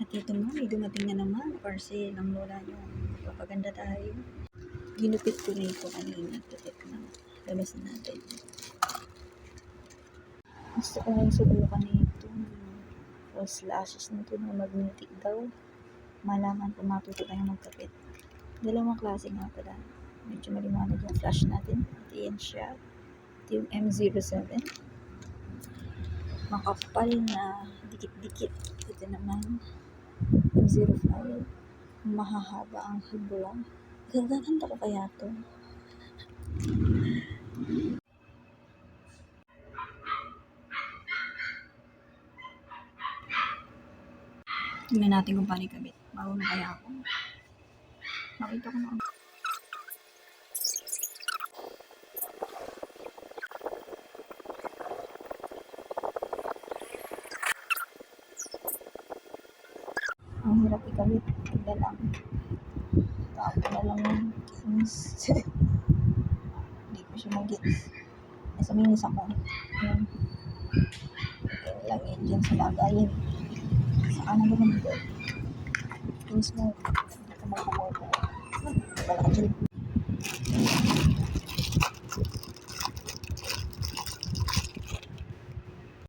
At ito nga, may dumating na naman. Parcel ng lola nyo. Magpapaganda tayo. Ginupit ko na ito kanina. Tutik na. Labas na natin. Gusto ko ngayon subukan na ito. False lashes na ito na magnetic daw. Malaman kung matuto tayo magkapit. Dalawang klase nga pala. Medyo maliwanag yung flash natin. At yan siya. Ito yung M07. Makapal na dikit-dikit. Ito naman M05. Mahahaba ang hibla. Gaganda ko kaya to. Tingnan natin kung paano ikabit. Marunong kaya ako. Nakita ko na. Ang hirap ikabit. Tigda lang. Tapo na lang yung kings. Hindi ko siya mag-gets. Nasa minis ako. Ayan. Ayan lang yan dyan sa lagayin. Saan na naman dito? Kings mo. Hindi ka magkukuha. Wala ka dyan.